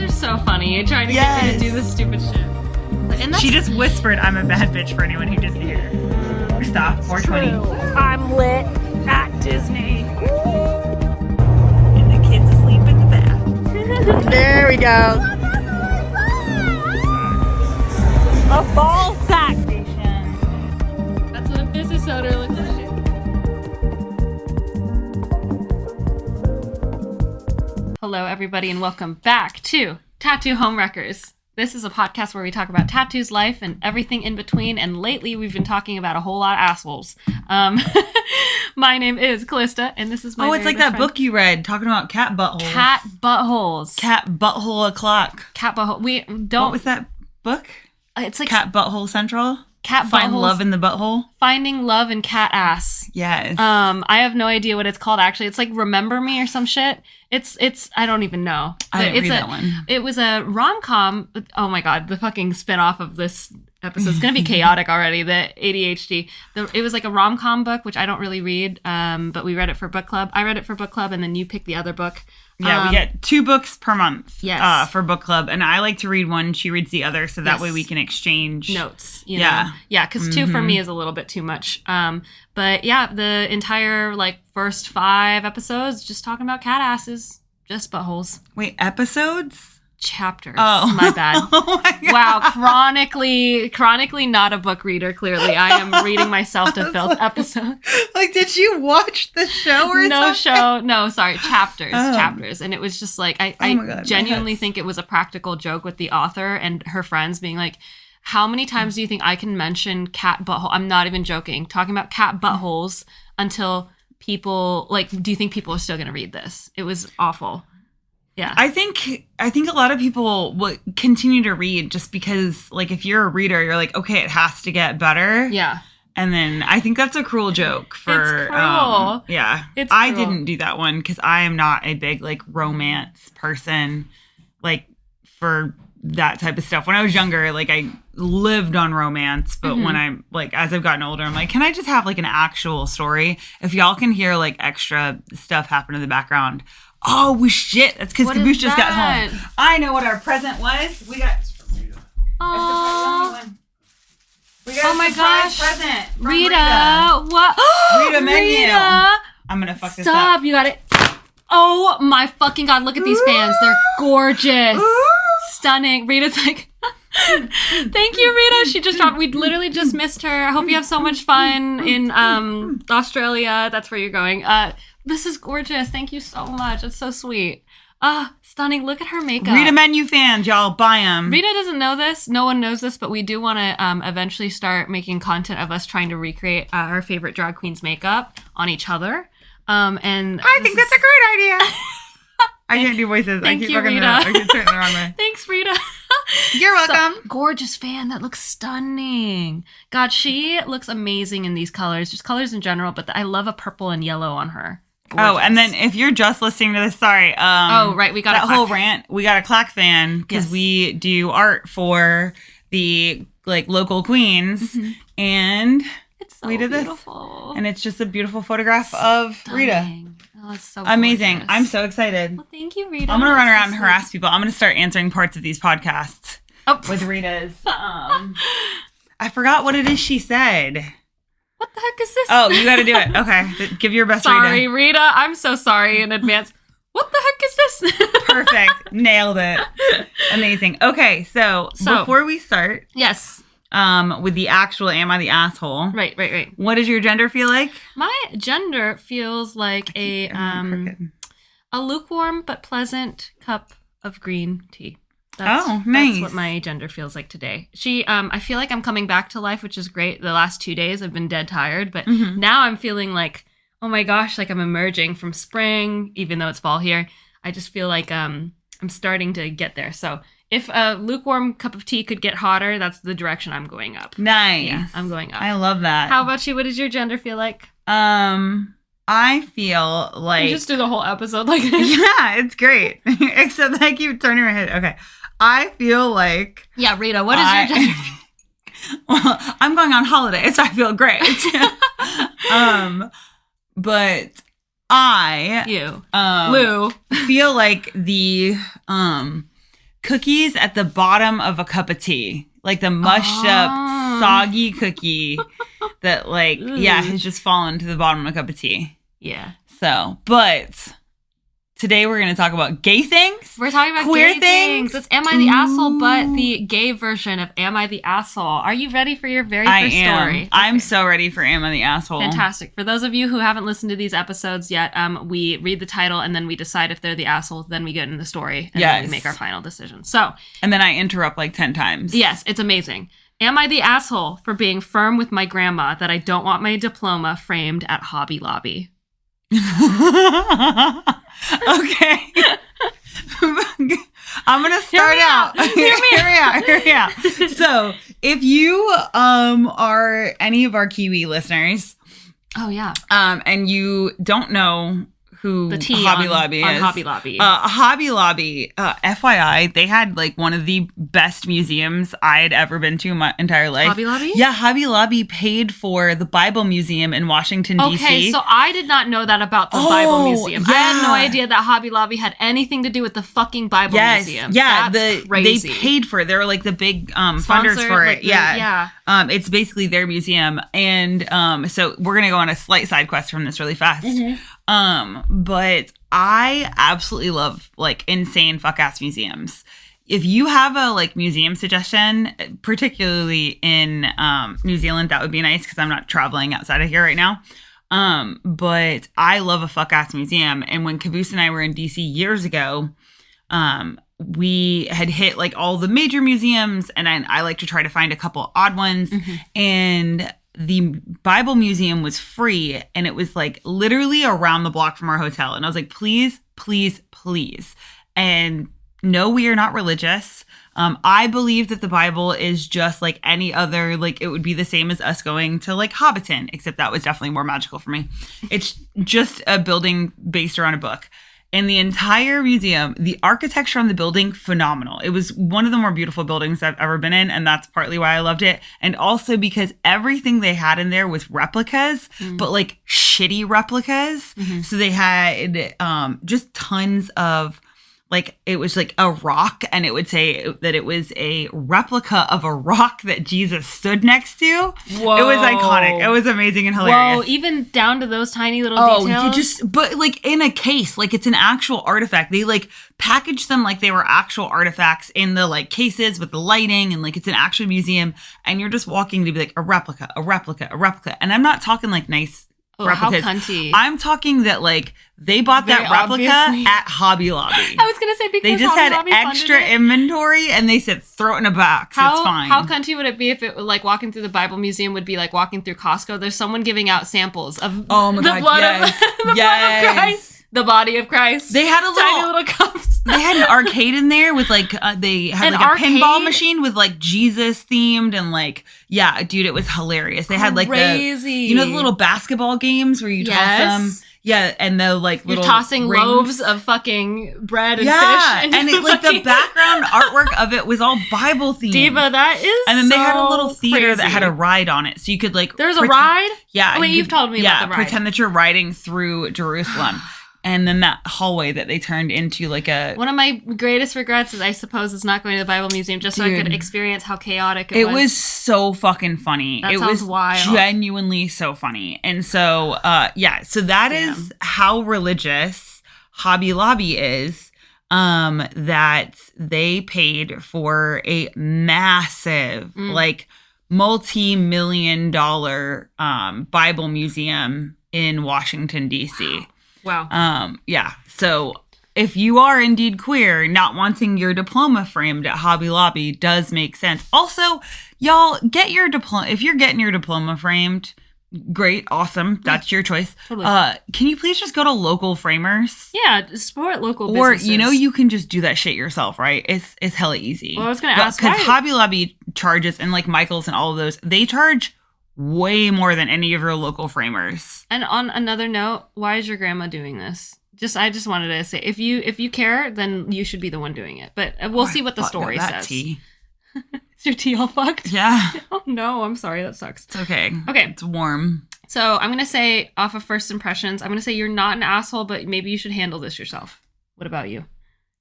are so funny. You're trying to get me to do this stupid shit. And she just whispered, "I'm a bad bitch," for anyone who didn't hear. Stop. 420. I'm lit at Disney. And the kids asleep in the bath. There we go. A ball sack station. That's what a business owner looks like. Hello, everybody, and welcome back to Tattoo Homewreckers. This is a podcast where we talk about tattoos, life, and everything in between. And lately, we've been talking about a whole lot of assholes. My name is Callista, and this is my it's like that friend. Book you read talking about cat buttholes. Cat buttholes. Cat butthole o'clock. Cat butthole. We don't. What was that book? It's like Cat Butthole Central. Cat Find buttholes. love in the butthole. Finding love in cat ass. Yes. I have no idea what it's called actually. It's like Remember Me or some shit. It's I don't even know. I didn't read that one. It was a rom-com. Oh my god, the fucking spin-off of this episode is gonna be chaotic already. The ADHD. It was like a rom-com book, which I don't really read. But we read it for book club. I read it for book club, and then you picked the other book. Yeah, we get 2 books per month. Yes. For book club, and I like to read one. She reads the other, so that way we can exchange notes. You know? Yeah, because 2 for me is a little bit too much. But yeah, the entire first 5 episodes just talking about cat asses, just buttholes. Wait, episodes? Chapters. Oh, my bad. Oh my God. Wow, chronically not a book reader. Clearly, I am reading myself to filth episodes. Did you watch the show or something? No, sorry, chapters, and it was just like I genuinely think it was a practical joke with the author and her friends being like, how many times do you think I can mention cat butthole? I'm not even joking. Talking about cat buttholes until people do you think people are still going to read this? It was awful. Yeah. I think a lot of people will continue to read just because if you're a reader, you're like, okay, it has to get better. Yeah. And then I think that's a cruel joke for it's cruel. Yeah. It's I cruel. didn't do that one because I am not a big romance person for that type of stuff. When I was younger, I lived on romance, but when I'm as I've gotten older, I'm like, can I just have an actual story? If y'all can hear extra stuff happen in the background. Oh shit! That's because Caboose just got home. I know what our present was. We got. Oh. We got a surprise present from Rita. What? Rita menu. Rita. I'm gonna fuck this Stop! up. You got it. Oh my fucking god! Look at these fans. They're gorgeous, stunning. Rita's like. Thank you, Rita. She just dropped. We literally just missed her. I hope you have so much fun in Australia. That's where you're going. This is gorgeous. Thank you so much. It's so sweet. Stunning. Look at her makeup. Rita menu fans, y'all buy them. Rita doesn't know this. No one knows this, but we do want to eventually start making content of us trying to recreate our favorite drag queens' makeup on each other. And I think that's a great idea. I can't do voices. Thank I keep you, fucking Rita. I keep turning it the wrong way. Thanks, Rita. You're welcome. So, gorgeous fan. That looks stunning. God, she looks amazing in these colors. Just colors in general, but I love a purple and yellow on her. Gorgeous. Oh, and then if you're just listening to this, sorry. We got that whole rant. We got a Clack fan because we do art for the local queens, and it's so we did beautiful. This, and it's just a beautiful photograph of Rita. Oh, it's so amazing! gorgeous. I'm so excited. Well, thank you, Rita. I'm gonna run around and harass people. I'm gonna start answering parts of these podcasts with Rita's. I forgot what it is she said. What the heck is this? Oh, you got to do it. Okay, give your best. Sorry, Rita. I'm so sorry in advance. What the heck is this? Perfect. Nailed it. Amazing. Okay, so before we start, yes, with the actual "Am I the Asshole?" Right. What does your gender feel like? My gender feels like a lukewarm but pleasant cup of green tea. Nice. That's what my gender feels like today. I feel like I'm coming back to life, which is great. The last 2 days I've been dead tired, but now I'm feeling like, oh my gosh, I'm emerging from spring, even though it's fall here. I just feel like I'm starting to get there. So if a lukewarm cup of tea could get hotter, that's the direction I'm going up. Nice. Yeah, I'm going up. I love that. How about you? What does your gender feel like? I feel like... You just do the whole episode like this. Yeah, it's great. Except I keep turning my head. Okay. I feel like... Yeah, Rita, what is your gender? Well, I'm going on holiday, so I feel great. But I... Lou. feel like the cookies at the bottom of a cup of tea. Like the mushed up, soggy cookie that like, has just fallen to the bottom of a cup of tea. Yeah. So, but today we're going to talk about gay things. We're talking about queer gay things. It's Am I the Asshole, but the gay version of Am I the Asshole. Are you ready for your very first story? Okay. I'm so ready for Am I the Asshole. Fantastic. For those of you who haven't listened to these episodes yet, we read the title and then we decide if they're the asshole. Then we get in the story and then we make our final decision. So, and then I interrupt like 10 times. Yes, it's amazing. Am I the asshole for being firm with my grandma that I don't want my diploma framed at Hobby Lobby? Okay. I'm going to start out. Hear me out. So, if you are any of our Kiwi listeners, and you don't know who Hobby Lobby is. Hobby Lobby. Hobby Lobby, FYI, they had like one of the best museums I had ever been to in my entire life. Hobby Lobby? Yeah, Hobby Lobby paid for the Bible Museum in Washington, D.C. Okay, so I did not know that about the Bible Museum. Yeah. I had no idea that Hobby Lobby had anything to do with the fucking Bible Museum. Yeah, that's crazy. They paid for it. They were like the big funders for it. Yeah. It's basically their museum. And so we're going to go on a slight side quest from this really fast. Mm-hmm. But I absolutely love like insane fuck ass museums. If you have a like museum suggestion, particularly in New Zealand, that would be nice because I'm not traveling outside of here right now. But I love a fuck ass museum. And when Caboose and I were in DC years ago, we had hit like all the major museums, and I like to try to find a couple odd ones. Mm-hmm. And the Bible Museum was free, and it was like literally around the block from our hotel. And I was like, please, please, please. And no, we are not religious. I believe that the Bible is just like any other, like it would be the same as us going to like Hobbiton, except that was definitely more magical for me. It's just a building based around a book. And the entire museum, the architecture on the building, phenomenal. It was one of the more beautiful buildings I've ever been in, and that's partly why I loved it. And also because everything they had in there was replicas, but like shitty replicas. Mm-hmm. So they had just tons of, like, it was like a rock, and it would say that it was a replica of a rock that Jesus stood next to. Whoa. It was iconic. It was amazing and hilarious. Whoa, even down to those tiny little details? But like in a case, like it's an actual artifact. They like packaged them like they were actual artifacts in the like cases with the lighting, and like it's an actual museum, and you're just walking to be like a replica, a replica, a replica. And I'm not talking like nice replicas. How cunty. I'm talking that like they bought that replica at Hobby Lobby. I was gonna say because they just had extra inventory, and they said throw it in a box. It's fine. How cunty would it be if it like walking through the Bible Museum would be like walking through Costco? There's someone giving out samples of the blood of Christ. The body of Christ. They had tiny little cups. They had an arcade in there with like they had like a pinball machine with like Jesus themed, and like dude, it was hilarious. They had like the little basketball games where you toss them. Yeah, and the like little you're tossing rings. Loaves of fucking bread and fish. And it, like the background artwork of it was all Bible themed. Diva, that is And then they had a little crazy. theater that had a ride on it, so you could like there's a ride. Yeah, oh, wait, you've told me about the ride. Pretend that you're riding through Jerusalem. And then that hallway that they turned into like a... One of my greatest regrets is, I suppose, is not going to the Bible Museum just so I could experience how chaotic it was. It was so fucking funny. That sounds wild. Genuinely so funny. And so, so that is how religious Hobby Lobby is, that they paid for a massive, like, multi-million-dollar Bible museum in Washington, D.C. Wow. So if you are indeed queer, not wanting your diploma framed at Hobby Lobby does make sense. Also, y'all, get your diploma. If you're getting your diploma framed, great, awesome. That's your choice. Totally. Can you please just go to local framers? Yeah, support local businesses. Or, you can just do that shit yourself, right? It's hella easy. Well, I was going to ask because Hobby Lobby charges, and like Michael's and all of those, they charge way more than any of your local framers. And on another note, why is your grandma doing this? I just wanted to say, if you care, then you should be the one doing it. But we'll see what the story says. Tea. Is your tea all fucked? Yeah. Oh no, I'm sorry, that sucks. It's okay. Okay. It's warm. So I'm gonna say, off of first impressions, I'm gonna say you're not an asshole, but maybe you should handle this yourself. What about you?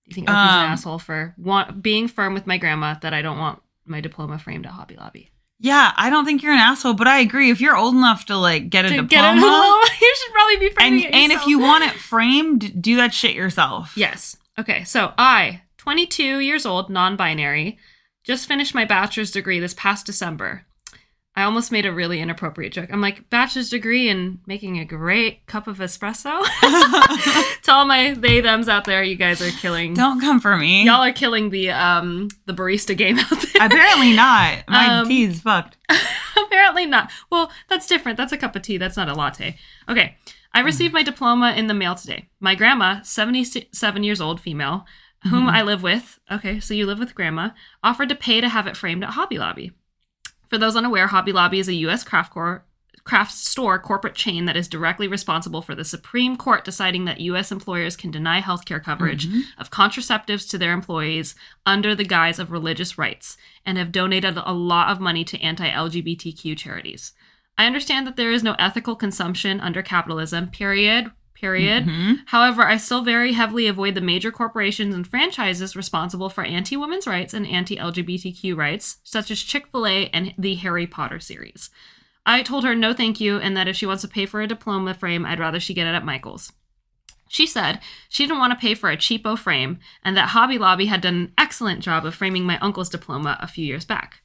Do you think Opie's an asshole for being firm with my grandma that I don't want my diploma framed at Hobby Lobby? Yeah, I don't think you're an asshole, but I agree. If you're old enough to like get a diploma, you should probably be framing it yourself. And if you want it framed, do that shit yourself. Yes. Okay, so I, 22 years old, non-binary, just finished my bachelor's degree this past December. I almost made a really inappropriate joke. I'm like, bachelor's degree and making a great cup of espresso? To all my they-thems out there, you guys are killing. Don't come for me. Y'all are killing the barista game out there. Apparently not. My tea's fucked. Apparently not. Well, that's different. That's a cup of tea. That's not a latte. Okay. I received my diploma in the mail today. My grandma, 77 years old, female, whom I live with, okay, so you live with grandma, offered to pay to have it framed at Hobby Lobby. For those unaware, Hobby Lobby is a U.S. craft store corporate chain that is directly responsible for the Supreme Court deciding that U.S. employers can deny healthcare coverage of contraceptives to their employees under the guise of religious rights and have donated a lot of money to anti-LGBTQ charities. I understand that there is no ethical consumption under capitalism, period. However, I still very heavily avoid the major corporations and franchises responsible for anti-women's rights and anti-LGBTQ rights, such as Chick-fil-A and the Harry Potter series. I told her no thank you, and that if she wants to pay for a diploma frame, I'd rather she get it at Michael's. She said she didn't want to pay for a cheapo frame, and that Hobby Lobby had done an excellent job of framing my uncle's diploma a few years back.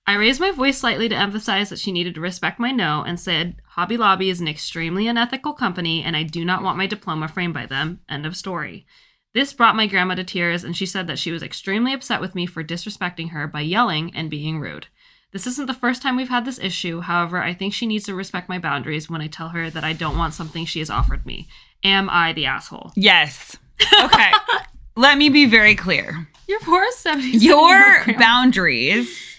I raised my voice slightly to emphasize that she needed to respect my no and said, Hobby Lobby is an extremely unethical company and I do not want my diploma framed by them. End of story. This brought my grandma to tears and she said that she was extremely upset with me for disrespecting her by yelling and being rude. This isn't the first time we've had this issue. However, I think she needs to respect my boundaries when I tell her that I don't want something she has offered me. Am I the asshole? Yes. Okay. Let me be very clear. Your poor 70s. Your boundaries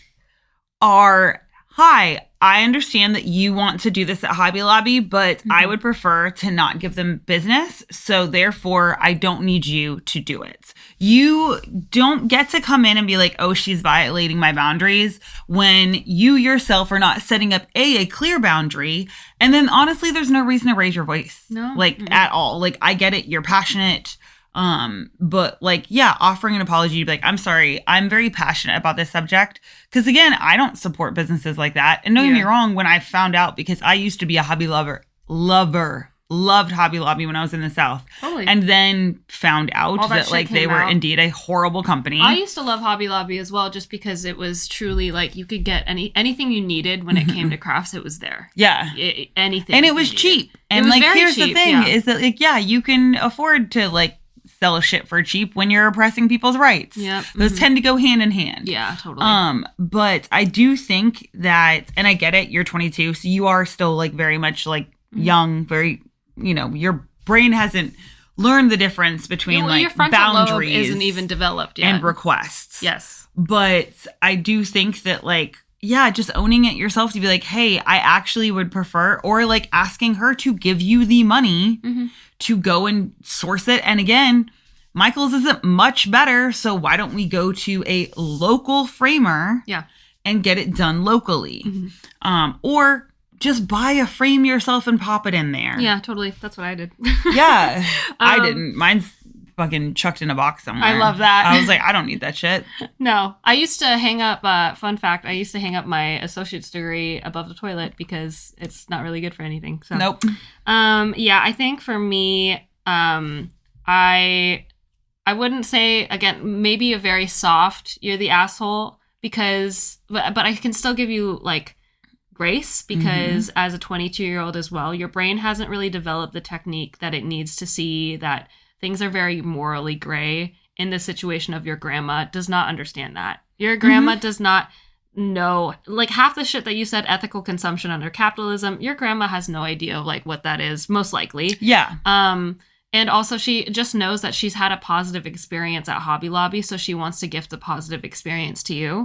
are, hi, I understand that you want to do this at Hobby Lobby, but I would prefer to not give them business. So therefore, I don't need you to do it. You don't get to come in and be like, oh, she's violating my boundaries when you yourself are not setting up a clear boundary. And then honestly, there's no reason to raise your voice. No. At all. Like, I get it. You're passionate. But like, yeah, offering an apology to be like, I'm sorry, I'm very passionate about this subject. Cause again, I don't support businesses like that. And don't get me wrong, when I found out, because I used to be a hobby lover, loved Hobby Lobby when I was in the South. Totally. And then found out that like they were indeed a horrible company. I used to love Hobby Lobby as well, just because it was truly like you could get anything you needed when it came to crafts, it was there. Yeah. Anything. And it was cheap. And like, here's the thing is that like, yeah, you can afford to like sell shit for cheap when you're oppressing people's rights. Yeah. Those tend to go hand in hand. Yeah, totally. But I do think that, and I get it, you're 22, so you are still like very much like young, very, your brain hasn't learned the difference between like your frontal boundaries lobe isn't even developed yet. And requests. Yes. But I do think that like, yeah, just owning it yourself to be like, hey, I actually would prefer, or like asking her to give you the money to go and source it. And again, Michael's isn't much better, so why don't we go to a local framer and get it done locally? Or just buy a frame yourself and pop it in there. Yeah, totally. That's what I did. Yeah, I didn't. Mine's fucking chucked in a box somewhere. I love that. I was like, I don't need that shit. No. I used to hang up, fun fact, I used to hang up my associate's degree above the toilet because it's not really good for anything. So nope. Yeah, I think for me, I wouldn't say, again, maybe a very soft, you're the asshole, because, but I can still give you like grace because as a 22-year-old as well, your brain hasn't really developed the technique that it needs to see that things are very morally gray in the situation of your grandma. Does not understand that. Your grandma does not know, like half the shit that you said, ethical consumption under capitalism, your grandma has no idea of like what that is, most likely. Yeah. And also she just knows that she's had a positive experience at Hobby Lobby, so she wants to gift a positive experience to you.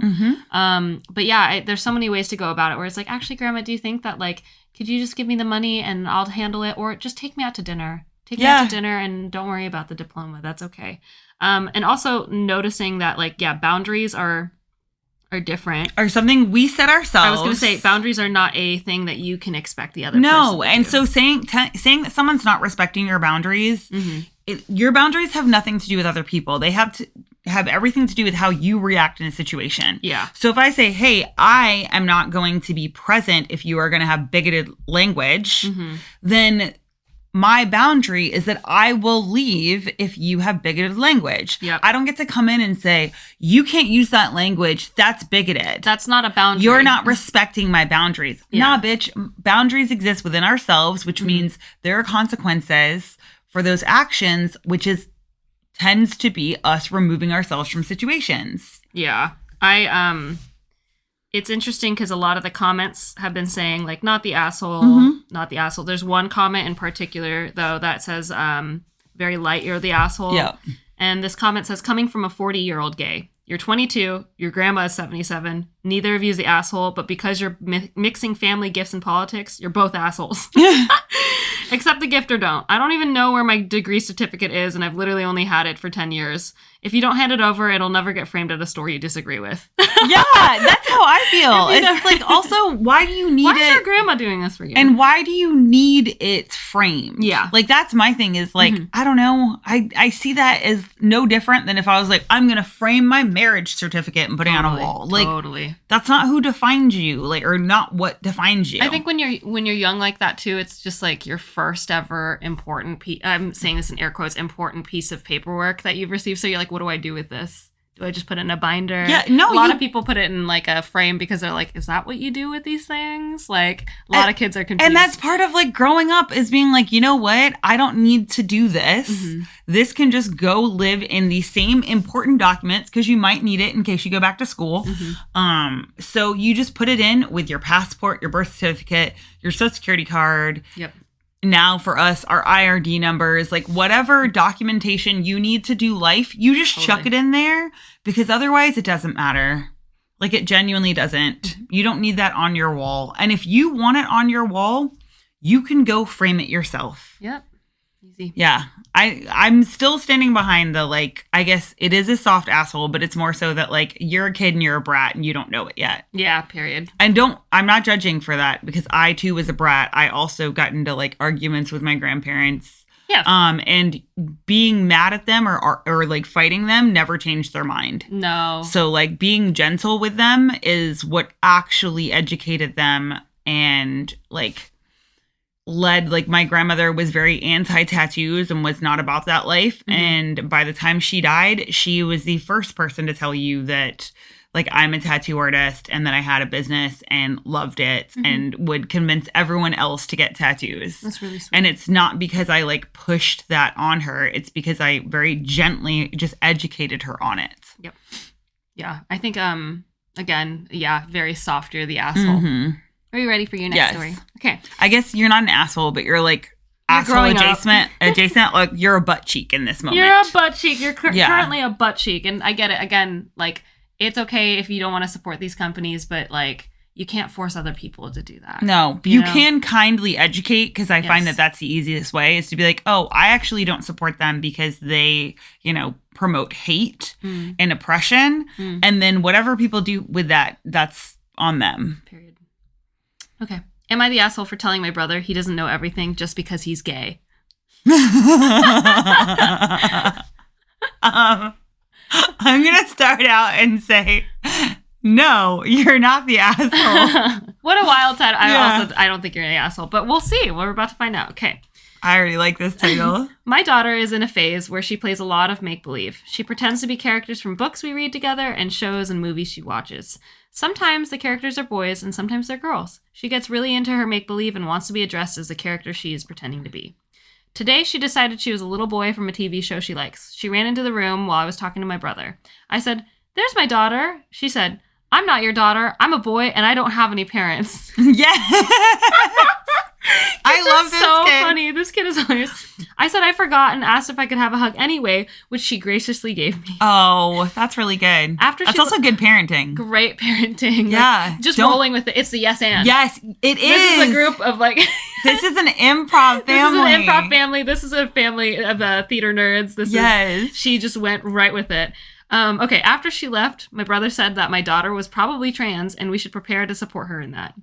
But yeah, there's so many ways to go about it where it's like, actually, Grandma, do you think that like, could you just give me the money and I'll handle it? Or just take me out to dinner. Take me out to dinner and don't worry about the diploma. That's okay. And also noticing that like, yeah, boundaries are different. Or something we set ourselves. I was going to say boundaries are not a thing that you can expect the other person to and do. so saying that someone's not respecting your boundaries your boundaries have nothing to do with other people. They have everything to do with how you react in a situation. Yeah. So if I say, hey, I am not going to be present if you are going to have bigoted language, then my boundary is that I will leave if you have bigoted language. Yep. I don't get to come in and say, you can't use that language. That's bigoted. That's not a boundary. You're not respecting my boundaries. Yeah. Nah, bitch. Boundaries exist within ourselves, which means there are consequences for those actions, which tends to be us removing ourselves from situations. Yeah. It's interesting because a lot of the comments have been saying, like, not the asshole, not the asshole. There's one comment in particular, though, that says, very light, you're the asshole. Yeah. And this comment says, coming from a 40-year-old gay. You're 22, your grandma is 77. Neither of you is the asshole, but because you're mixing family gifts and politics, you're both assholes. Accept the gift or don't. I don't even know where my degree certificate is, and I've literally only had it for 10 years. If you don't hand it over, it'll never get framed at a store you disagree with. Yeah, that's how I feel. It's like, also, why do you need it? Why is your grandma doing this for you? And why do you need it framed? Yeah. Like, that's my thing is, like, I don't know. I see that as no different than if I was like, I'm going to frame my marriage certificate and put it on a wall. Like, totally. That's not who defines you, like, or not what defines you. I think when you're young like that, too, it's just, like, your first ever important I'm saying this in air quotes, important piece of paperwork that you've received. So you're like, what do I do with this? Do I just put it in a binder? Yeah, no. A lot of people put it in like a frame because they're like, is that what you do with these things? Like a lot of kids are confused. And that's part of like growing up is being like, you know what? I don't need to do this. This can just go live in the same important documents because you might need it in case you go back to school. So you just put it in with your passport, your birth certificate, your social security card. Yep. Now for us, our IRD numbers, like whatever documentation you need to do life, you just chuck it in there because otherwise it doesn't matter. Like it genuinely doesn't. You don't need that on your wall. And if you want it on your wall, you can go frame it yourself. Yep. Easy. Yeah. I'm still standing behind the, like, I guess it is a soft asshole, but it's more so that, like, you're a kid and you're a brat and you don't know it yet. Yeah, period. And I'm not judging for that because I, too, was a brat. I also got into, like, arguments with my grandparents. Yeah. And being mad at them or like, fighting them never changed their mind. No. So, like, being gentle with them is what actually educated them and, like, led, like, my grandmother was very anti-tattoos and was not about that life. And by the time she died, she was the first person to tell you that, like, I'm a tattoo artist and that I had a business and loved it and would convince everyone else to get tattoos. That's really sweet. And it's not because I, like, pushed that on her. It's because I very gently just educated her on it. Yep. Yeah. I think, again, yeah, very soft. You're the asshole. Are you ready for your next story? Okay. I guess you're not an asshole, but you're like asshole adjacent. Like you're a butt cheek in this moment. You're a butt cheek. You're currently a butt cheek. And I get it. Again, like, it's okay if you don't want to support these companies, but like, you can't force other people to do that. No, you can kindly educate because I find that that's the easiest way is to be like, oh, I actually don't support them because they, promote hate and oppression. And then whatever people do with that, that's on them. Period. Okay. Am I the asshole for telling my brother he doesn't know everything just because he's gay? I'm going to start out and say, no, you're not the asshole. What a wild title. I don't think you're an asshole, but we'll see. We're about to find out. Okay. I already like this title. My daughter is in a phase where she plays a lot of make-believe. She pretends to be characters from books we read together and shows and movies she watches. Sometimes the characters are boys and sometimes they're girls. She gets really into her make-believe and wants to be addressed as the character she is pretending to be. Today, she decided she was a little boy from a TV show she likes. She ran into the room while I was talking to my brother. I said, "There's my daughter." She said, "I'm not your daughter. I'm a boy and I don't have any parents." Yeah. I love this so kid. Funny. This kid is hilarious. I said I forgot and asked if I could have a hug anyway, which she graciously gave me. Oh, that's really good. That's also good parenting. Great parenting. Yeah. Like, just rolling with it. It's the yes and. Yes, it is. This is a group of like... This is an improv family. This is an improv family. This is a family of theater nerds. She just went right with it. Okay, after she left, my brother said that my daughter was probably trans and we should prepare to support her in that.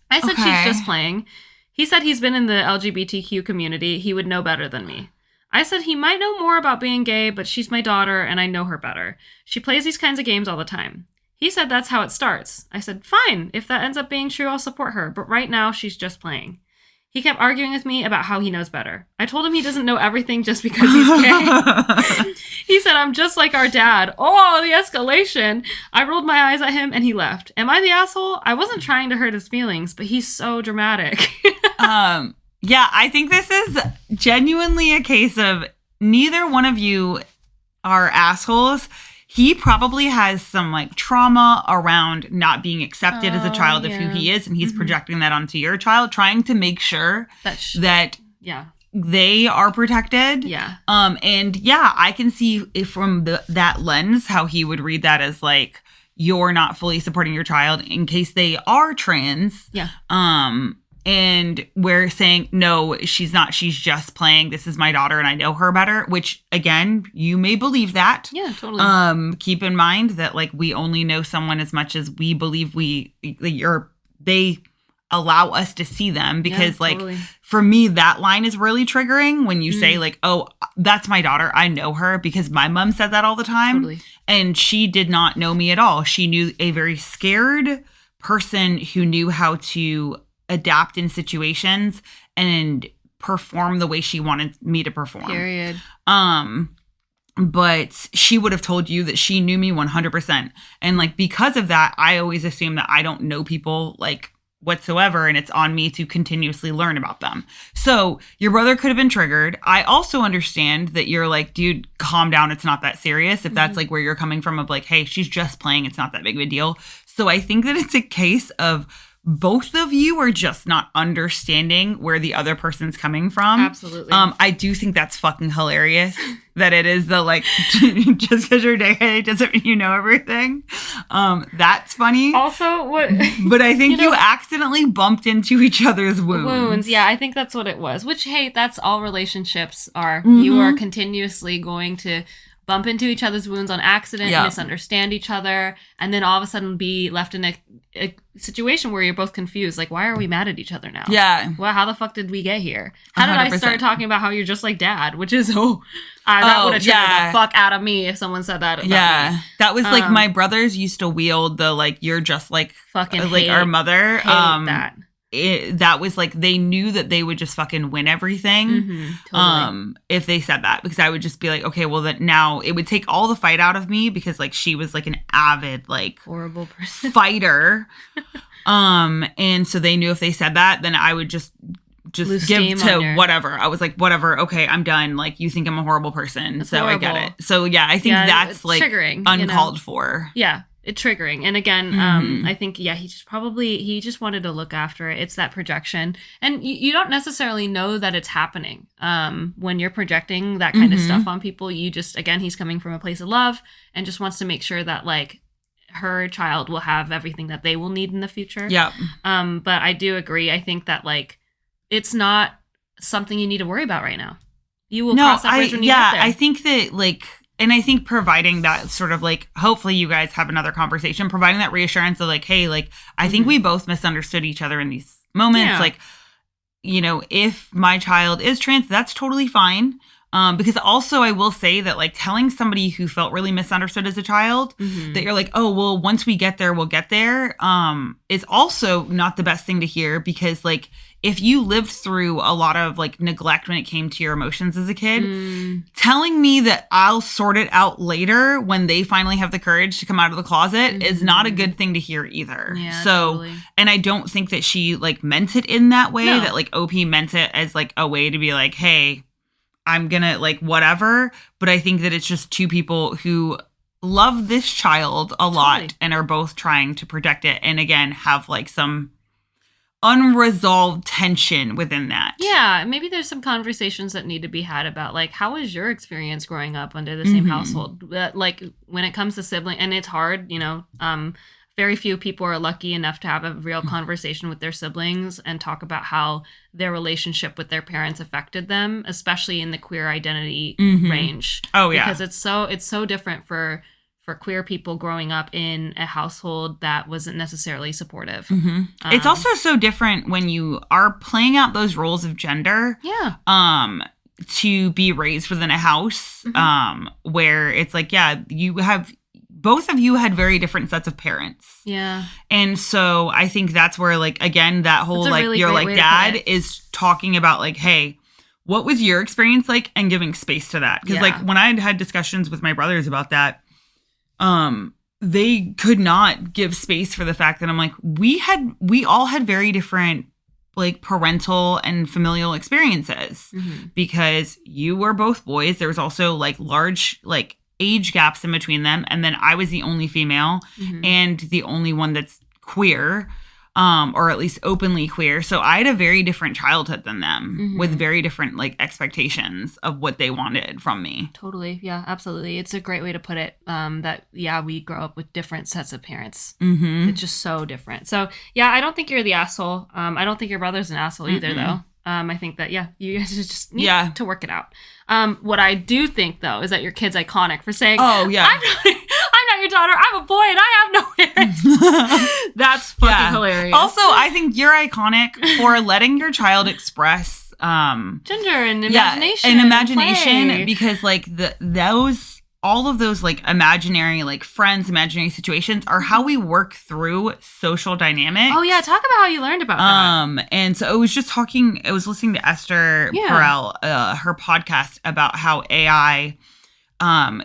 I said she's just playing. He said he's been in the LGBTQ community. He would know better than me. I said he might know more about being gay, but she's my daughter and I know her better. She plays these kinds of games all the time. He said that's how it starts. I said, fine, if that ends up being true, I'll support her, but right now she's just playing. He kept arguing with me about how he knows better. I told him he doesn't know everything just because he's gay. He said, I'm just like our dad. Oh, the escalation. I rolled my eyes at him and he left. Am I the asshole? I wasn't trying to hurt his feelings, but he's so dramatic. Yeah, I think this is genuinely a case of neither one of you are assholes. He probably has some like trauma around not being accepted as a child of who he is, and he's projecting that onto your child, trying to make sure that they are protected. Yeah. And yeah, I can see from that lens how he would read that as like you're not fully supporting your child in case they are trans. Yeah. And we're saying, no, she's not. She's just playing. This is my daughter and I know her better, which, again, you may believe that. Yeah, totally. Keep in mind that, like, we only know someone as much as we believe they allow us to see them. Because, totally. For me, that line is really triggering when you say, like, oh, that's my daughter. I know her because my mom said that all the time. Totally. And she did not know me at all. She knew a very scared person who knew how to adapt in situations and perform the way she wanted me to perform. Period. But she would have told you that she knew me 100%. And like, because of that, I always assume that I don't know people like whatsoever. And it's on me to continuously learn about them. So your brother could have been triggered. I also understand that you're like, dude, calm down. It's not that serious. If that's like where you're coming from of like, hey, she's just playing. It's not that big of a deal. So I think that it's a case of both of you are just not understanding where the other person's coming from. Absolutely. I do think that's fucking hilarious that it is the like, just because you're gay doesn't mean you know everything. That's funny. Also, what? But I think you accidentally bumped into each other's wounds. Yeah, I think that's what it was. Which, hey, that's all relationships are. You are continuously going to bump into each other's wounds on accident, misunderstand each other, and then all of a sudden be left in a situation where you're both confused. Like, why are we mad at each other now? Yeah. Well, how the fuck did we get here? How did 100%. I start talking about how you're just like dad? Which is, that would have triggered the fuck out of me if someone said that about me. That was like my brothers used to wield the like, you're just like fucking like our mother. That. That was like they knew that they would just fucking win everything Totally. If they said that, because I would just be like, okay, well then now it would take all the fight out of me because like she was like an avid like horrible person fighter and so they knew if they said that then I would just lose give to whatever. I was like, whatever, okay, I'm done. Like, you think I'm a horrible person. That's so horrible. I get it. So yeah, I think that's like triggering, uncalled for. Yeah. It's triggering. And again, I think, he just wanted to look after it. It's that projection. And you don't necessarily know that it's happening. When you're projecting that kind of stuff on people, you just, again, he's coming from a place of love and just wants to make sure that like her child will have everything that they will need in the future. Yeah. But I do agree. I think that like, it's not something you need to worry about right now. You will cross that bridge when you get there. I think that like, and I think providing that sort of like, hopefully you guys have another conversation, providing that reassurance of like, hey, like, I think we both misunderstood each other in these moments. Yeah. Like, you know, if my child is trans, that's totally fine. Because also I will say that like telling somebody who felt really misunderstood as a child that you're like, oh, well, once we get there, we'll get there, is also not the best thing to hear because like, if you lived through a lot of like neglect when it came to your emotions as a kid, telling me that I'll sort it out later when they finally have the courage to come out of the closet is not a good thing to hear either. Yeah, so, totally. And I don't think that she like meant it in that way, that like OP meant it as like a way to be like, hey, I'm gonna like whatever. But I think that it's just two people who love this child a lot and are both trying to protect it. And again, have like some unresolved tension within that. Yeah, maybe there's some conversations that need to be had about like, how was your experience growing up under the same household? Like when it comes to sibling, and it's hard, you know, very few people are lucky enough to have a real conversation with their siblings and talk about how their relationship with their parents affected them, especially in the queer identity range. Oh yeah. Because it's so different for queer people growing up in a household that wasn't necessarily supportive. It's also so different when you are playing out those roles of gender. Yeah. to be raised within a house where it's like, yeah, both of you had very different sets of parents. Yeah. And so I think that's where, like, again, that whole, like, really your, great like, dad is talking about, like, hey, what was your experience like, and giving space to that. Because, like, when I had discussions with my brothers about that, they could not give space for the fact that I'm like, we all had very different, like, parental and familial experiences because you were both boys. There was also, like, large, like, age gaps in between them, and then I was the only female and the only one that's queer, or at least openly queer. So I had a very different childhood than them with very different, like, expectations of what they wanted from me. Totally. Yeah, absolutely. It's a great way to put it. That, yeah, we grow up with different sets of parents. It's just so different. So, yeah, I don't think you're the asshole. I don't think your brother's an asshole either, though. I think that, yeah, you guys just need to work it out. What I do think, though, is that your kid's iconic for saying, I'm not your daughter. I'm a boy and I have no parents. That's fucking hilarious. Also, I think you're iconic for letting your child express gender and imagination. And imagination, play. because, like, all of those, like, imaginary, like, friends, imaginary situations are how we work through social dynamics. Oh, yeah. Talk about how you learned about that. And so I was listening to Esther Perel, her podcast about how AI,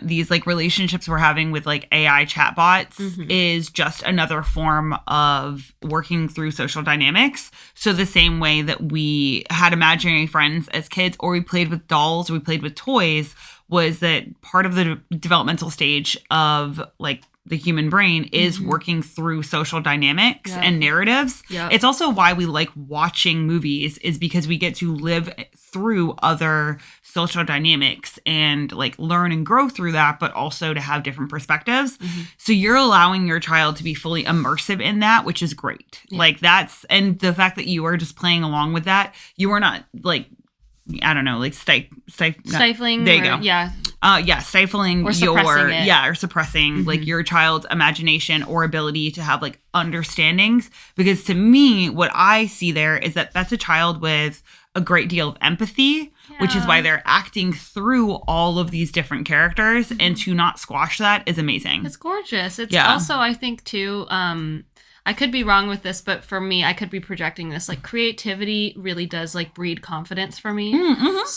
these, like, relationships we're having with, like, AI chatbots is just another form of working through social dynamics. So the same way that we had imaginary friends as kids, or we played with dolls, or we played with toys, was that part of the developmental stage of, like, the human brain is working through social dynamics and narratives. It's also why we like watching movies, is because we get to live through other social dynamics and, like, learn and grow through that, but also to have different perspectives. So you're allowing your child to be fully immersive in that, which is great. Like, and the fact that you are just playing along with that, you are not, like, I don't know, like, stifling. There you go. Yeah. Stifling or suppressing it. Or suppressing like your child's imagination or ability to have, like, understandings. Because to me, what I see there is that that's a child with a great deal of empathy, which is why they're acting through all of these different characters, and to not squash that is amazing. It's gorgeous. It's also, I think, too, I could be wrong with this, but for me, I could be projecting this. Like, creativity really does, like, breed confidence for me.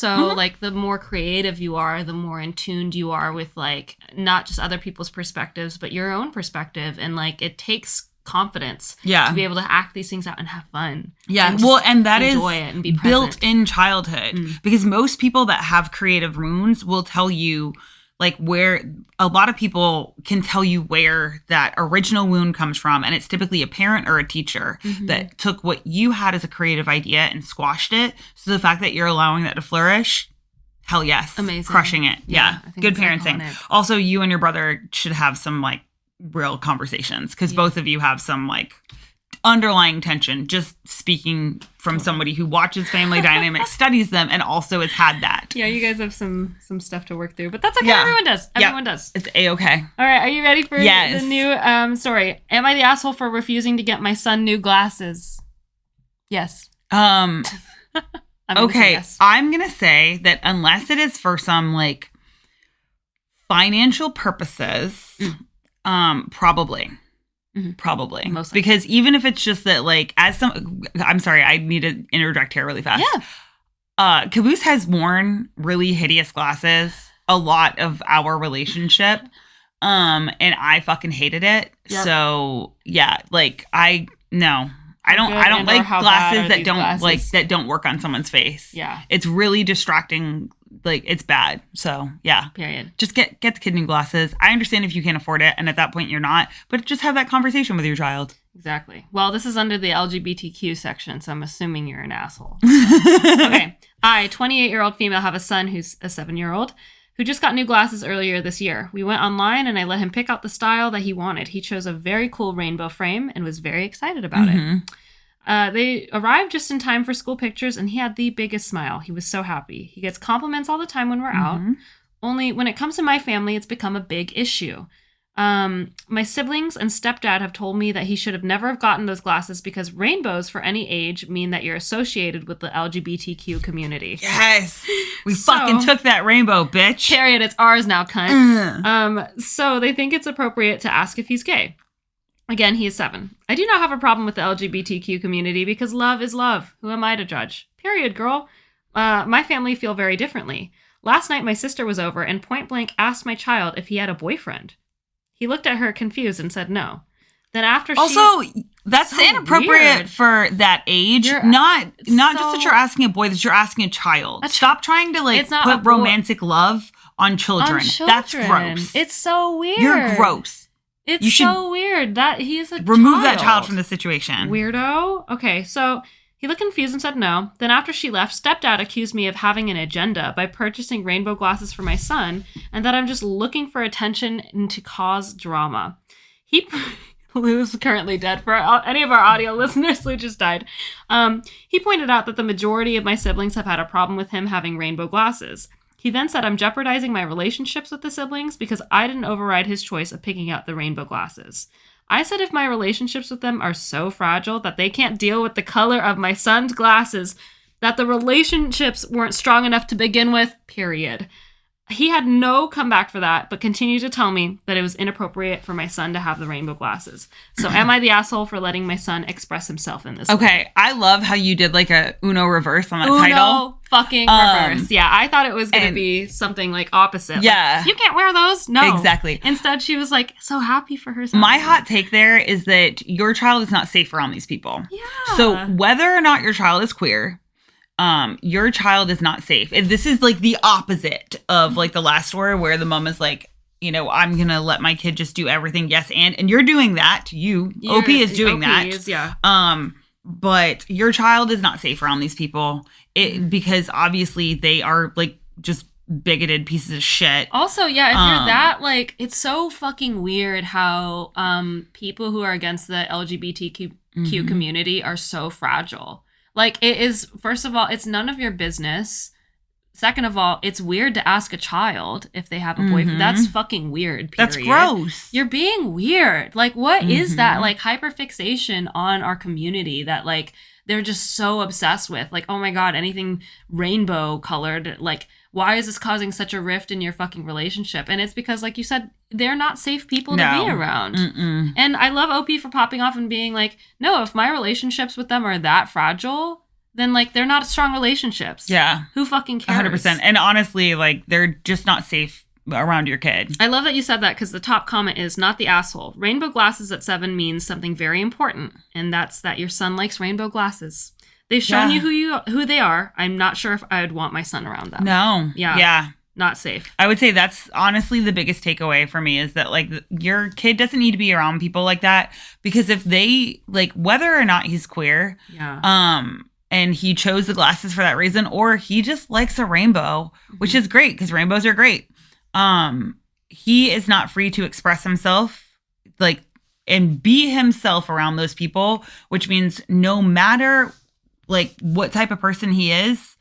Like, the more creative you are, the more in tuned you are with, like, not just other people's perspectives, but your own perspective. And, like, it takes confidence to be able to act these things out and have fun. And that is enjoy it and be built in childhood. Because most people that have creative wounds will tell you, like, where a lot of people can tell you where that original wound comes from. And it's typically a parent or a teacher that took what you had as a creative idea and squashed it. So the fact that you're allowing that to flourish, hell yes. Amazing. Crushing it. Yeah. Good parenting. Iconic. Also, you and your brother should have some, like, real conversations, because both of you have some, like, underlying tension, just speaking from somebody who watches family dynamics, studies them, and also has had that. Yeah, you guys have some stuff to work through, but that's okay. Everyone does. Everyone does. It's A-okay. All right, are you ready for the new story? Am I the asshole for refusing to get my son new glasses? Yes. Okay, yes. I'm gonna say that unless it is for some, like, financial purposes, probably. Probably. Mostly. Because even if it's just that, like, I'm sorry, I need to interject here really fast. Caboose has worn really hideous glasses a lot of our relationship. And I fucking hated it. So yeah, like, I don't like glasses that don't work on someone's face. It's really distracting. Like, it's bad. So yeah. Period. Just get the kid new glasses. I understand if you can't afford it, and at that point you're not, but just have that conversation with your child. Exactly. Well, this is under the LGBTQ section, so I'm assuming you're an asshole. Okay. I, 28-year-old female, have a son who's a 7-year-old who just got new glasses earlier this year. We went online and I let him pick out the style that he wanted. He chose a very cool rainbow frame and was very excited about it. They arrived just in time for school pictures, and he had the biggest smile. He was so happy. He gets compliments all the time when we're out. Only when it comes to my family, it's become a big issue. My siblings and stepdad have told me that he should have never have gotten those glasses because rainbows for any age mean that you're associated with the LGBTQ community. Yes. We fucking took that rainbow, bitch. Period. It's ours now, cunt. So they think it's appropriate to ask if he's gay. Again, he is 7. I do not have a problem with the LGBTQ community because love is love. Who am I to judge? Period, girl. My family feel very differently. Last night, my sister was over and point blank asked my child if he had a boyfriend. He looked at her confused and said no. Then after that's so inappropriate weird. For that age. Not just that you're asking a boy, that you're asking a child. Stop trying to put romantic love on children. That's gross. It's so weird. You're gross. It's so weird that he's a remove that child from the situation. Weirdo. Okay, so he looked confused and said no. Then after she left, stepdad accused me of having an agenda by purchasing rainbow glasses for my son and that I'm just looking for attention and to cause drama. Lou's currently dead. For any of our audio listeners, Lou just died. He pointed out that the majority of my siblings have had a problem with him having rainbow glasses. He then said I'm jeopardizing my relationships with the siblings because I didn't override his choice of picking out the rainbow glasses. I said if my relationships with them are so fragile that they can't deal with the color of my son's glasses, that the relationships weren't strong enough to begin with, period. He had no comeback for that, but continued to tell me that it was inappropriate for my son to have the rainbow glasses. So am I the asshole for letting my son express himself in this way? I love how you did like a Uno reverse on that title. Fucking reverse. Yeah, I thought it was going to be something like opposite. Yeah. Like, you can't wear those. No. Exactly. Instead, she was like so happy for her son. My hot take there is that your child is not safe around these people. Yeah. So whether or not your child is queer, your child is not safe. And this is like the opposite of like the last story where the mom is like, I'm going to let my kid just do everything. Yes. And you're doing that. OP is doing that. Yeah. But your child is not safe around these people because obviously they are like just bigoted pieces of shit. Also, yeah, if you're that, like, it's so fucking weird how people who are against the LGBTQ community are so fragile. Like, it is, first of all, it's none of your business. Second of all, it's weird to ask a child if they have a boyfriend. That's fucking weird, period. That's gross. You're being weird. Like, what is that? Like, hyperfixation on our community that, like, they're just so obsessed with. Like, oh my God, anything rainbow colored. Like, why is this causing such a rift in your fucking relationship? And it's because, like you said, they're not safe people to be around. And I love OP for popping off and being like, no, if my relationships with them are that fragile, then, like, they're not strong relationships. Yeah. Who fucking cares? 100%. And honestly, like, they're just not safe around your kid. I love that you said that because the top comment is not the asshole. Rainbow glasses at 7 means something very important. And that's that your son likes rainbow glasses. They've shown you who they are. I'm not sure if I would want my son around them. No. Yeah. Not safe. I would say that's honestly the biggest takeaway for me is that, like, your kid doesn't need to be around people like that because if they, like, whether or not he's queer, and he chose the glasses for that reason, or he just likes a rainbow, which is great because rainbows are great. He is not free to express himself, like, and be himself around those people, which means no matter, like, what type of person he is,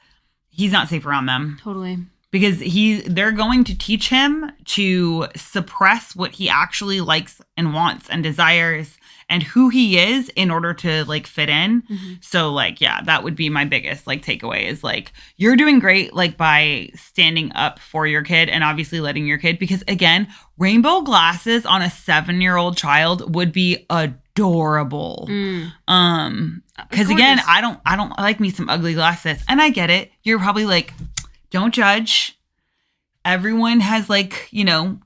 he's not safe around them. Totally. Because they're going to teach him to suppress what he actually likes and wants and desires and who he is in order to, like, fit in. So, like, yeah, that would be my biggest, like, takeaway is, like, you're doing great, like, by standing up for your kid and obviously letting your kid, because again, rainbow glasses on a 7-year-old child would be adorable. Because again, I don't like me some ugly glasses, and I get it. You're probably like, don't judge. Everyone has, like,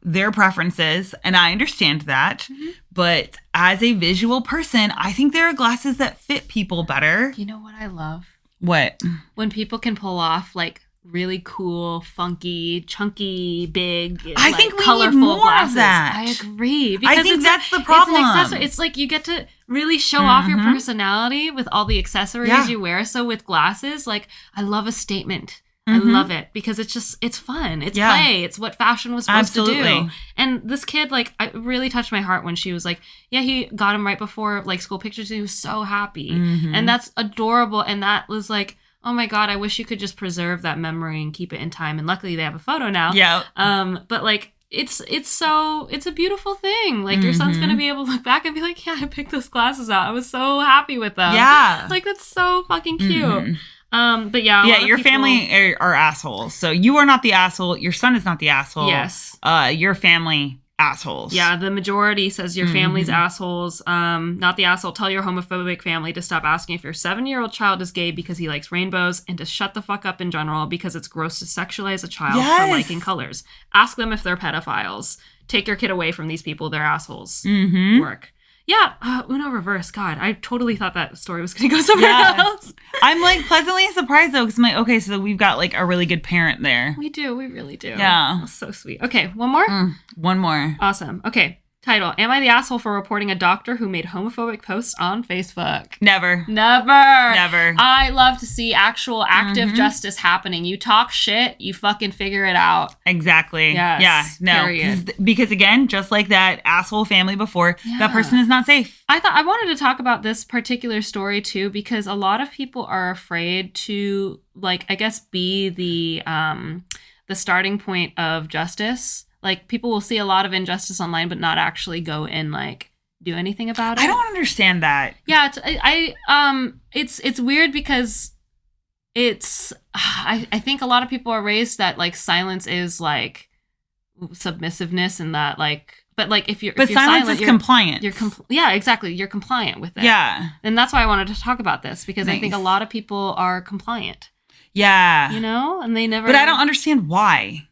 their preferences, and I understand that. But as a visual person, I think there are glasses that fit people better. You know what I love? What? When people can pull off, like, really cool, funky, chunky, big, I like, think we colorful need more glasses. of that. I agree. Because I think that's the problem. It's an accessory. It's like you get to really show off your personality with all the accessories you wear. So with glasses, like, I love a statement. I love it because it's fun. It's play. It's what fashion was supposed to do. And this kid, like, it really touched my heart when she was like, yeah, he got him right before, like, school pictures. He was so happy. And that's adorable. And that was like, oh my God, I wish you could just preserve that memory and keep it in time. And luckily they have a photo now. Yeah. But, like, it's a beautiful thing. Like, your son's gonna be able to look back and be like, yeah, I picked those glasses out. I was so happy with them. Yeah. Like, that's so fucking cute. But yeah. Yeah, your family are assholes. So you are not the asshole. Your son is not the asshole. Yes. Your family assholes. Yeah, the majority says your family's assholes. Not the asshole. Tell your homophobic family to stop asking if your 7-year-old child is gay because he likes rainbows, and to shut the fuck up in general because it's gross to sexualize a child for liking colors. Ask them if they're pedophiles. Take your kid away from these people. They're assholes. Work. Yeah, Uno reverse. God, I totally thought that story was going to go somewhere else. I'm like pleasantly surprised though, because I'm like, okay, so we've got like a really good parent there. We do. We really do. Yeah. That's so sweet. Okay, one more? One more. Awesome. Okay. Title: Am I the asshole for reporting a doctor who made homophobic posts on Facebook? Never. I love to see actual active justice happening. You talk shit, you fucking figure it out. Exactly. Yes, yeah. No. period. Because again, just like that asshole family before, that person is not safe. I wanted to talk about this particular story too, because a lot of people are afraid to, like, I guess, be the starting point of justice. Like, people will see a lot of injustice online, but not actually go and, like, do anything about it. I don't understand that. Yeah, it's weird because I think a lot of people are raised that, like, silence is, like, submissiveness, and that, like, but, like, if you're silence silent, is compliant. Yeah, exactly. You're compliant with it. Yeah. And that's why I wanted to talk about this, because I think a lot of people are compliant. Yeah. You know, and they never. But I don't understand why.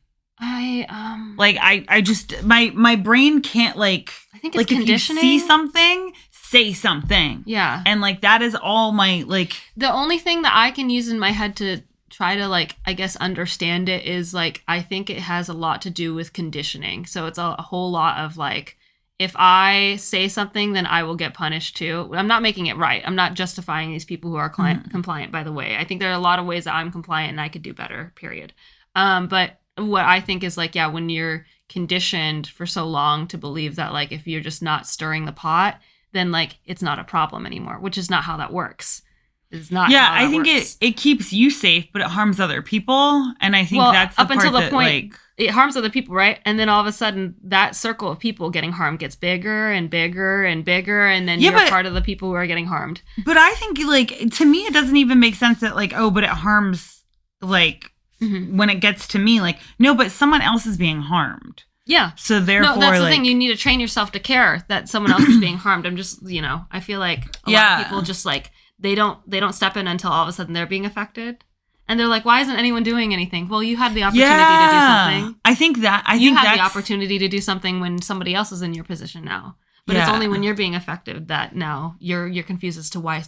I just my brain can't, like, I think it's conditioning. If you see something, say something. Yeah. And, like, that is all my, like, the only thing that I can use in my head to try to, like, I guess, understand it is, like, I think it has a lot to do with conditioning. So it's a whole lot of, like, if I say something, then I will get punished too. I'm not making it right. I'm not justifying these people who are compliant, by the way. I think there are a lot of ways that I'm compliant and I could do better, period. But what I think is, like, yeah, when you're conditioned for so long to believe that, like, if you're just not stirring the pot, then, like, it's not a problem anymore, which is not how that works. It's not. Yeah, I think it keeps you safe, but it harms other people, and I think that's the up until part the point, like, it harms other people, right? And then all of a sudden, that circle of people getting harmed gets bigger and bigger and bigger, and then you're part of the people who are getting harmed. But I think, like, to me, it doesn't even make sense that, like, oh, but it harms, like. When it gets to me, like, no, but someone else is being harmed. Yeah. So therefore, no, that's the thing. You need to train yourself to care that someone else is being harmed. I'm just, you know, I feel like a lot of people just, like, they don't step in until all of a sudden they're being affected, and they're like, why isn't anyone doing anything? Well, you had the opportunity to do something. I think you had the opportunity to do something when somebody else is in your position now. But it's only when you're being affected that now you're confused as to why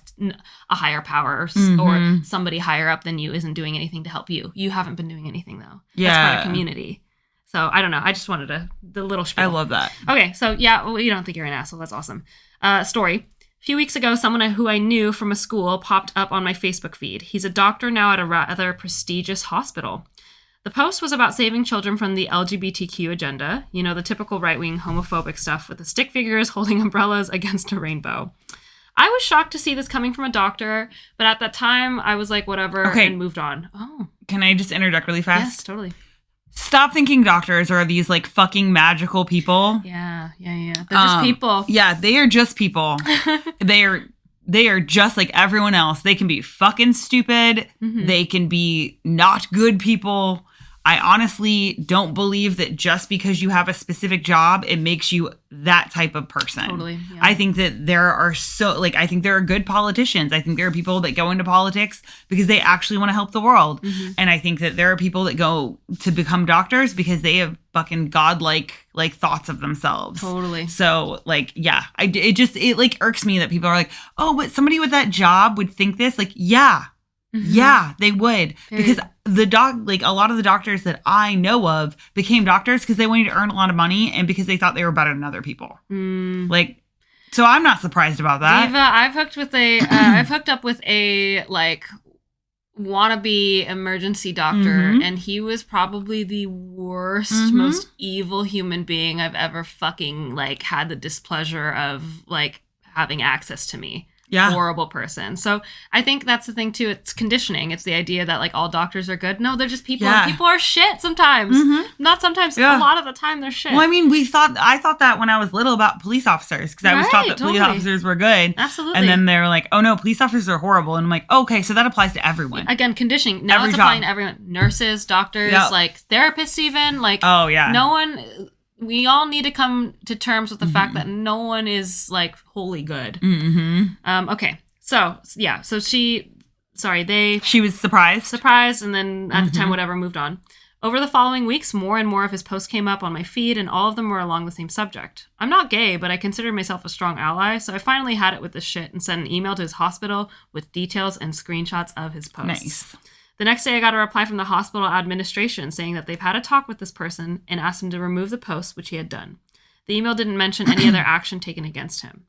a higher power or somebody higher up than you isn't doing anything to help you. You haven't been doing anything, though. Yeah. That's part of community. So, I don't know. I just wanted the little spiel. I love that. Okay, so, yeah, well, you don't think you're an asshole. That's awesome. Story. A few weeks ago, someone who I knew from a school popped up on my Facebook feed. He's a doctor now at a rather prestigious hospital. The post was about saving children from the LGBTQ agenda, you know, the typical right-wing homophobic stuff with the stick figures holding umbrellas against a rainbow. I was shocked to see this coming from a doctor, but at that time, I was like, whatever, and moved on. Oh. Can I just interject really fast? Yes, totally. Stop thinking doctors are these, like, fucking magical people. Yeah. They're just people. Yeah, they are just people. They are just like everyone else. They can be fucking stupid. They can be not good people. I honestly don't believe that just because you have a specific job, it makes you that type of person. Totally. Yeah. I think that there are I think there are good politicians. I think there are people that go into politics because they actually want to help the world. And I think that there are people that go to become doctors because they have fucking godlike, like, thoughts of themselves. Totally. So, like, yeah, it like irks me that people are like, oh, but somebody with that job would think this. Like, yeah. Yeah, they would. Because a lot of the doctors that I know of became doctors because they wanted to earn a lot of money and because they thought they were better than other people. Like, so I'm not surprised about that. Diva, I've hooked up with a, like, wannabe emergency doctor, and he was probably the worst, most evil human being I've ever fucking, like, had the displeasure of, like, having access to me. horrible person. So I think that's the thing too. It's conditioning. It's the idea that like all doctors are good. No, they're just people. And people are shit sometimes. Not sometimes. A lot of the time they're shit. Well, I mean, I thought that when I was little about police officers because I was taught that police officers were good. Absolutely. And then they were like, oh no, police officers are horrible. And I'm like, okay, so that applies to everyone. Again, conditioning. Now it's applying to everyone. Nurses, doctors, like therapists even. Like, oh yeah. No one... We all need to come to terms with the fact that no one is like wholly good. Okay. So she was surprised. And then at the time, whatever, moved on. Over the following weeks, more and more of his posts came up on my feed, and all of them were along the same subject. I'm not gay, but I consider myself a strong ally, so I finally had it with this shit and sent an email to his hospital with details and screenshots of his posts. Nice. The next day, I got a reply from the hospital administration saying that they've had a talk with this person and asked him to remove the post, which he had done. The email didn't mention any other action taken against him.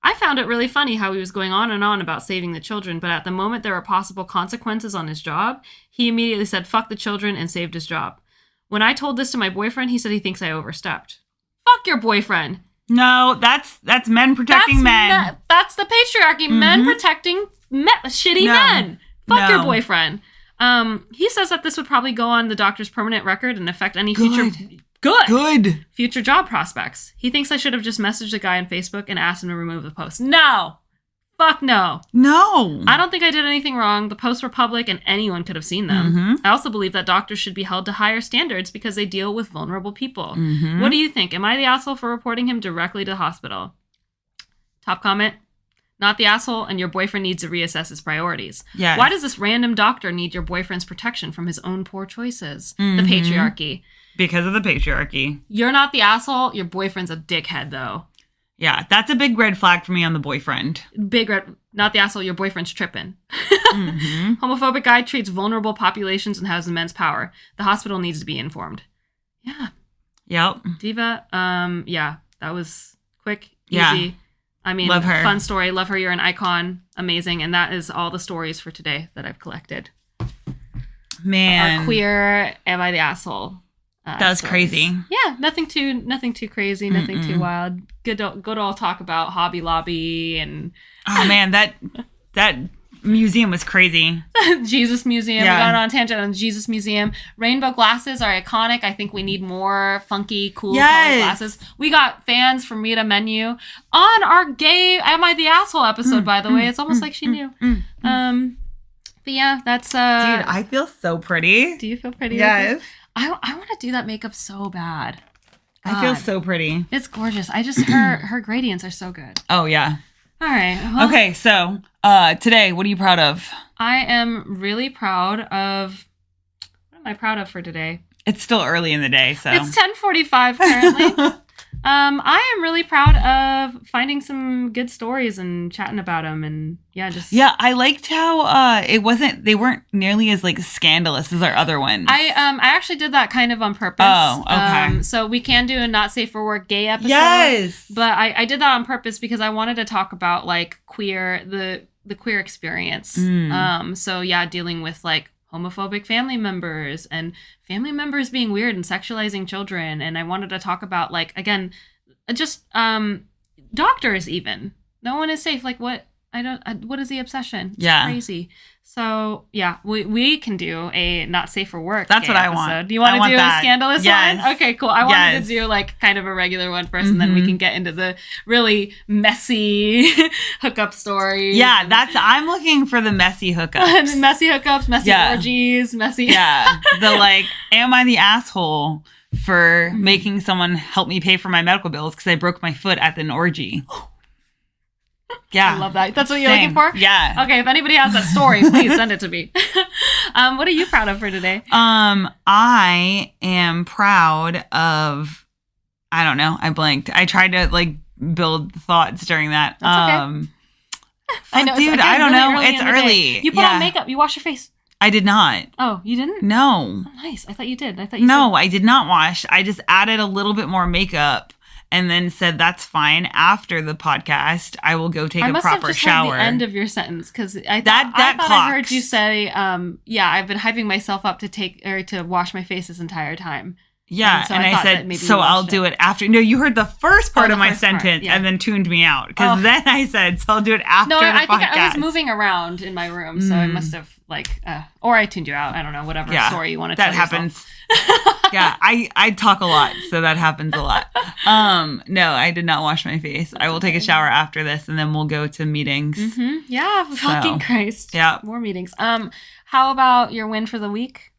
I found it really funny how he was going on and on about saving the children, but at the moment there were possible consequences on his job, he immediately said, fuck the children, and saved his job. When I told this to my boyfriend, he said he thinks I overstepped. Fuck your boyfriend. No, that's men protecting men. That's the patriarchy. Men protecting shitty men. Fuck your boyfriend. He says that this would probably go on the doctor's permanent record and affect any future future job prospects. He thinks I should have just messaged the guy on Facebook and asked him to remove the post. No. Fuck no. No. I don't think I did anything wrong. The posts were public and anyone could have seen them. I also believe that doctors should be held to higher standards because they deal with vulnerable people. What do you think? Am I the asshole for reporting him directly to the hospital? Top comment. Not the asshole, and your boyfriend needs to reassess his priorities. Yes. Why does this random doctor need your boyfriend's protection from his own poor choices? The patriarchy. Because of the patriarchy. You're not the asshole. Your boyfriend's a dickhead, though. Yeah, that's a big red flag for me on the boyfriend. Big red... Not the asshole. Your boyfriend's tripping. Homophobic guy treats vulnerable populations and has immense power. The hospital needs to be informed. Yeah. Yep. Diva, yeah, that was quick, easy. Yeah. I mean, love her. Fun story. Love her. You're an icon. Amazing. And that is all the stories for today that I've collected. Man. Our queer, am I the asshole? That's crazy. Yeah. Nothing too crazy. Nothing too wild. Good to all talk about Hobby Lobby and... Oh, man. That museum was crazy. Jesus Museum. We got on a tangent on Jesus Museum. Rainbow glasses are iconic. I think we need more funky, cool colored glasses. We got fans from Rita Menu on our gay Am I the Asshole episode, by the way. It's almost like she knew. But yeah, that's... Dude, I feel so pretty. Do you feel pretty? Yes. I want to do that makeup so bad. God. I feel so pretty. It's gorgeous. her gradients are so good. Oh, yeah. All right. Well, okay, so today, what are you proud of? I am really proud of... What am I proud of for today? It's still early in the day, so... It's 10:45 currently. I am really proud of finding some good stories and chatting about them, and yeah, I liked how they weren't nearly as like scandalous as our other ones. I actually did that kind of on purpose. Oh, okay. So we can do a not safe for work gay episode. Yes, but I did that on purpose because I wanted to talk about like the queer experience. So yeah, dealing with like homophobic family members and family members being weird and sexualizing children. And I wanted to talk about like, again, just doctors even. No one is safe. Like what is the obsession? It's crazy. So yeah, we can do a not safe for work. That's what I episode. want. Do you want to do a scandalous yes. one? Okay, cool. I wanted to do like kind of a regular one first, and then we can get into the really messy hookup stories. Yeah, I'm looking for the messy hookups. Messy hookups, messy orgies, messy. Yeah, the like, am I the asshole for making someone help me pay for my medical bills because I broke my foot at an orgy? Yeah. I love that. That's what you're looking for? Yeah. Okay, if anybody has that story, please send it to me. What are you proud of for today? I am proud of, I don't know, I blanked. I tried to like build thoughts during that. That's okay. I know, dude, I don't know. It's early. You put on makeup. You wash your face. I did not. Oh, you didn't? No. Oh, nice. I thought you did. I did not wash. I just added a little bit more makeup. And then said, that's fine. After the podcast, I will go take a proper shower. I must have just heard the end of your sentence, because I thought I heard you say, I've been hyping myself up to wash my face this entire time. Yeah, so and I thought that said, maybe so you I'll watched do it after. No, you heard the first part the of my first part, sentence yeah. and then tuned me out. Because then I said, so I'll do it after No, the I think podcast. I was moving around in my room, so I must have or I tuned you out. I don't know, whatever story you want to tell that happens. Yeah, I talk a lot, so that happens a lot. No, I did not wash my face. I will take a shower after this, and then we'll go to meetings. Mm-hmm. Yeah, fucking Christ. Yeah, more meetings. How about your win for the week?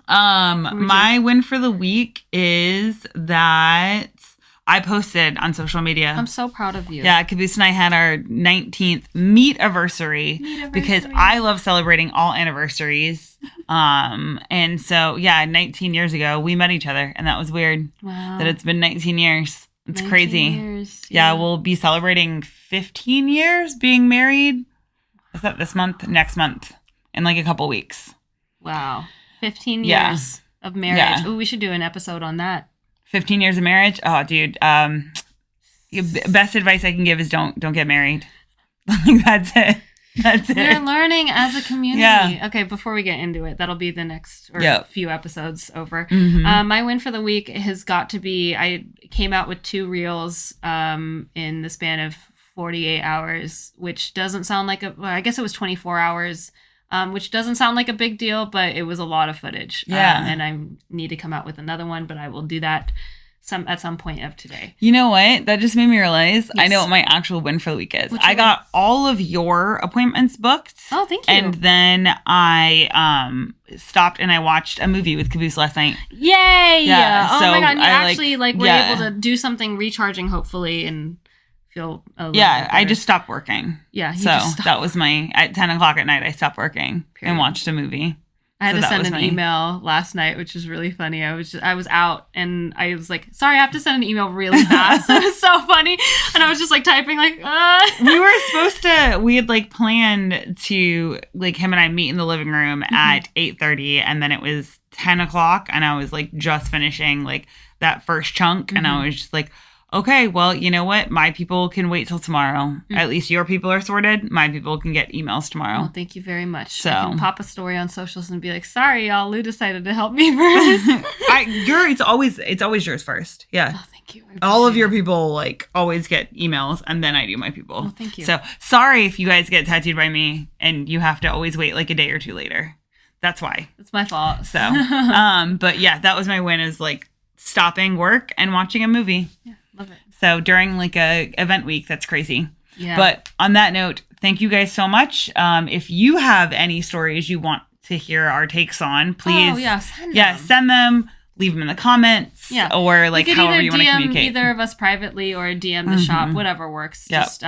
My win for the week is that I posted on social media. I'm so proud of you. Yeah, Caboose and I had our 19th meet-iversary because I love celebrating all anniversaries. And so, 19 years ago, we met each other, and that was weird. Wow. That it's been 19 years. It's 19 crazy. Years, yeah, we'll be celebrating 15 years being married. Is that this month? Next month. In like a couple weeks. Wow. 15 years of marriage. Yeah. Oh, we should do an episode on that. 15 years of marriage? Oh, dude. Best advice I can give is don't get married. That's it. That's it. We're learning as a community. Yeah. Okay, before we get into it, that'll be the next few episodes over. Mm-hmm. My win for the week has got to be, I came out with 2 reels in the span of 48 hours, which doesn't sound like I guess it was 24 hours. Which doesn't sound like a big deal, but it was a lot of footage. Yeah. And I need to come out with another one, but I will do that at some point of today. You know what? That just made me realize I know what my actual win for the week is. I got all of your appointments booked. Oh, thank you. And then I stopped and I watched a movie with Caboose last night. Yay! Yeah, oh so my God. And you I, actually were able to do something recharging, hopefully, and feel a little bit better. I just stopped working. Yeah, so that was at 10 o'clock at night. I stopped working and watched a movie. I had to send an email last night, which is really funny. I was out and I was like, sorry, I have to send an email really fast. It was so funny. And I was just like typing we had like planned to like him and I meet in the living room at 8:30 and then it was 10 o'clock and I was like just finishing like that first chunk and I was just like, okay, well, you know what? My people can wait till tomorrow. At least your people are sorted. My people can get emails tomorrow. Well, thank you very much. So I can pop a story on socials and be like, sorry, y'all, Lou decided to help me first. It's always yours first. Yeah. Oh, thank you. All of your people like always get emails and then I do my people. Well, thank you. So sorry if you guys get tattooed by me and you have to always wait like a day or two later. That's why. It's my fault. So, but yeah, that was my win is like stopping work and watching a movie. Yeah. Love it. So during like a event week, that's crazy. Yeah. But on that note, thank you guys so much. If you have any stories you want to hear our takes on, please, send them. Leave them in the comments. Yeah. Or like however you want to communicate. Either of us privately or DM the shop, whatever works. Just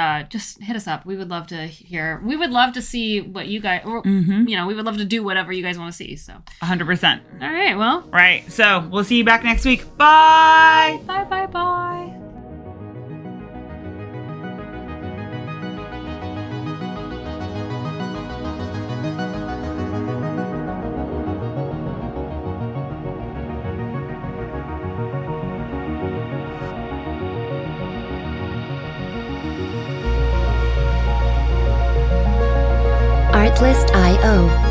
hit us up. We would love to hear. We would love to see what you guys. Or, we would love to do whatever you guys want to see. So 100%. All right. Well. Right. So we'll see you back next week. Bye. Bye. Bye. Bye. Artlist.io